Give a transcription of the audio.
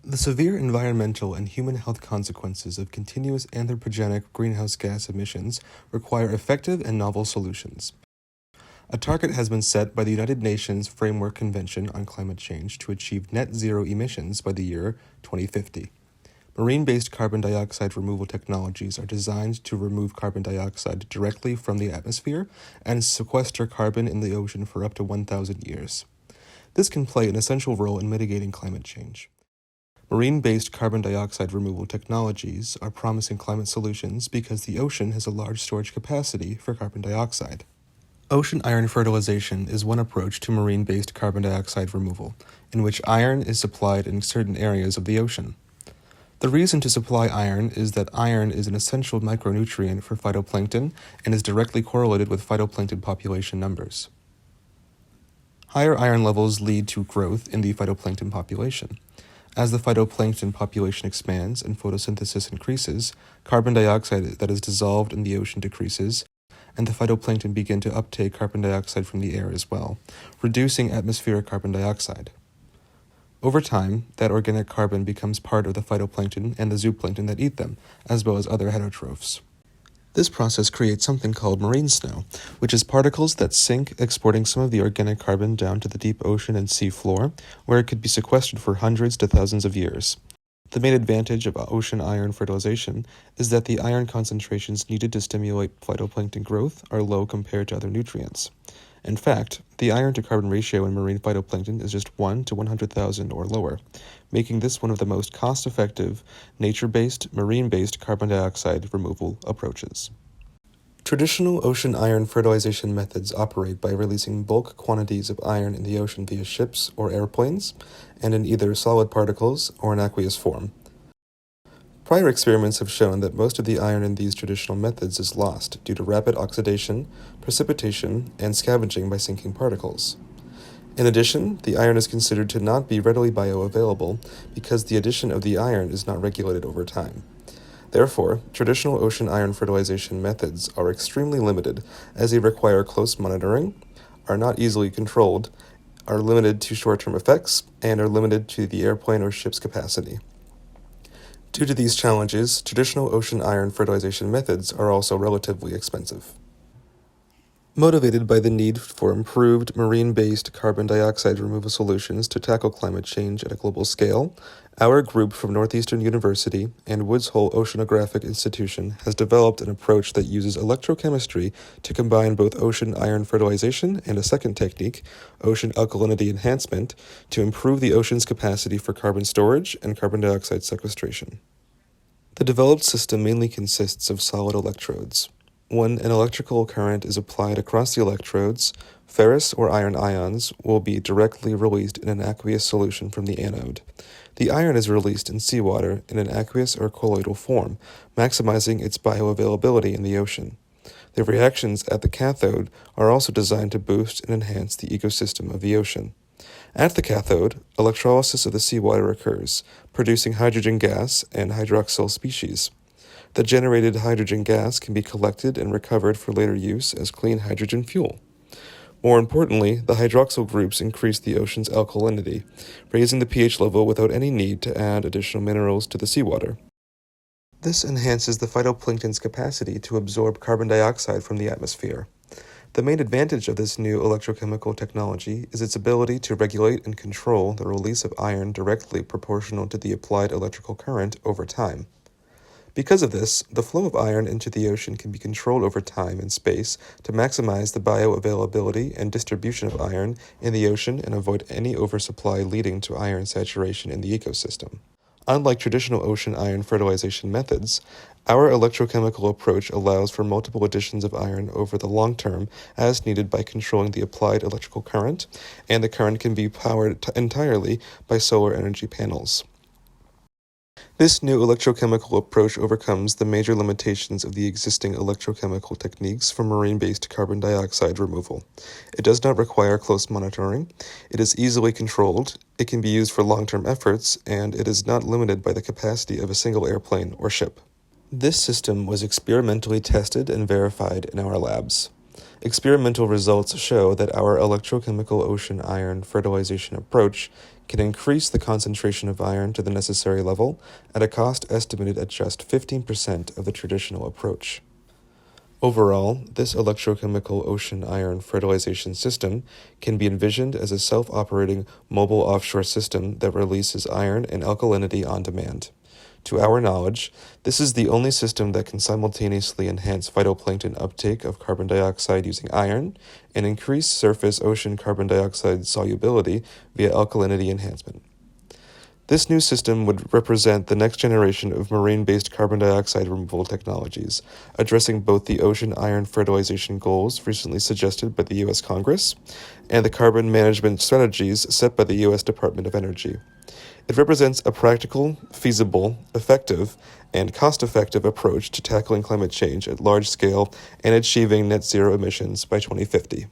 The severe environmental and human health consequences of continuous anthropogenic greenhouse gas emissions require effective and novel solutions. A target has been set by the United Nations Framework Convention on Climate Change to achieve net zero emissions by the year 2050. Marine-based carbon dioxide removal technologies are designed to remove carbon dioxide directly from the atmosphere and sequester carbon in the ocean for up to 1,000 years. This can play an essential role in mitigating climate change. Marine-based carbon dioxide removal technologies are promising climate solutions because the ocean has a large storage capacity for carbon dioxide. Ocean iron fertilization is one approach to marine-based carbon dioxide removal, in which iron is supplied in certain areas of the ocean. The reason to supply iron is that iron is an essential micronutrient for phytoplankton and is directly correlated with phytoplankton population numbers. Higher iron levels lead to growth in the phytoplankton population. As the phytoplankton population expands and photosynthesis increases, carbon dioxide that is dissolved in the ocean decreases, and the phytoplankton begin to uptake carbon dioxide from the air as well, reducing atmospheric carbon dioxide. Over time, that organic carbon becomes part of the phytoplankton and the zooplankton that eat them, as well as other heterotrophs. This process creates something called marine snow, which is particles that sink, exporting some of the organic carbon down to the deep ocean and sea floor, where it could be sequestered for hundreds to thousands of years. The main advantage of ocean iron fertilization is that the iron concentrations needed to stimulate phytoplankton growth are low compared to other nutrients. In fact, the iron-to-carbon ratio in marine phytoplankton is just 1 to 100,000 or lower, making this one of the most cost-effective, nature-based, marine-based carbon dioxide removal approaches. Traditional ocean iron fertilization methods operate by releasing bulk quantities of iron in the ocean via ships or airplanes, and in either solid particles or in aqueous form. Prior experiments have shown that most of the iron in these traditional methods is lost due to rapid oxidation, precipitation, and scavenging by sinking particles. In addition, the iron is considered to not be readily bioavailable because the addition of the iron is not regulated over time. Therefore, traditional ocean iron fertilization methods are extremely limited as they require close monitoring, are not easily controlled, are limited to short-term effects, and are limited to the airplane or ship's capacity. Due to these challenges, traditional ocean iron fertilization methods are also relatively expensive. Motivated by the need for improved marine-based carbon dioxide removal solutions to tackle climate change at a global scale, our group from Northeastern University and Woods Hole Oceanographic Institution has developed an approach that uses electrochemistry to combine both ocean iron fertilization and a second technique, ocean alkalinity enhancement, to improve the ocean's capacity for carbon storage and carbon dioxide sequestration. The developed system mainly consists of solid electrodes. When an electrical current is applied across the electrodes, ferrous or iron ions will be directly released in an aqueous solution from the anode. The iron is released in seawater in an aqueous or colloidal form, maximizing its bioavailability in the ocean. The reactions at the cathode are also designed to boost and enhance the ecosystem of the ocean. At the cathode, electrolysis of the seawater occurs, producing hydrogen gas and hydroxyl species. The generated hydrogen gas can be collected and recovered for later use as clean hydrogen fuel. More importantly, the hydroxyl groups increase the ocean's alkalinity, raising the pH level without any need to add additional minerals to the seawater. This enhances the phytoplankton's capacity to absorb carbon dioxide from the atmosphere. The main advantage of this new electrochemical technology is its ability to regulate and control the release of iron directly proportional to the applied electrical current over time. Because of this, the flow of iron into the ocean can be controlled over time and space to maximize the bioavailability and distribution of iron in the ocean and avoid any oversupply leading to iron saturation in the ecosystem. Unlike traditional ocean iron fertilization methods, our electrochemical approach allows for multiple additions of iron over the long term as needed by controlling the applied electrical current, and the current can be powered entirely by solar energy panels. This new electrochemical approach overcomes the major limitations of the existing electrochemical techniques for marine-based carbon dioxide removal. It does not require close monitoring, it is easily controlled, it can be used for long-term efforts, and it is not limited by the capacity of a single airplane or ship. This system was experimentally tested and verified in our labs. Experimental results show that our electrochemical ocean iron fertilization approach can increase the concentration of iron to the necessary level at a cost estimated at just 15% of the traditional approach. Overall, this electrochemical ocean iron fertilization system can be envisioned as a self-operating mobile offshore system that releases iron and alkalinity on demand. To our knowledge, this is the only system that can simultaneously enhance phytoplankton uptake of carbon dioxide using iron and increase surface ocean carbon dioxide solubility via alkalinity enhancement. This new system would represent the next generation of marine-based carbon dioxide removal technologies, addressing both the ocean iron fertilization goals recently suggested by the U.S. Congress and the carbon management strategies set by the U.S. Department of Energy. It represents a practical, feasible, effective, and cost-effective approach to tackling climate change at large scale and achieving net zero emissions by 2050.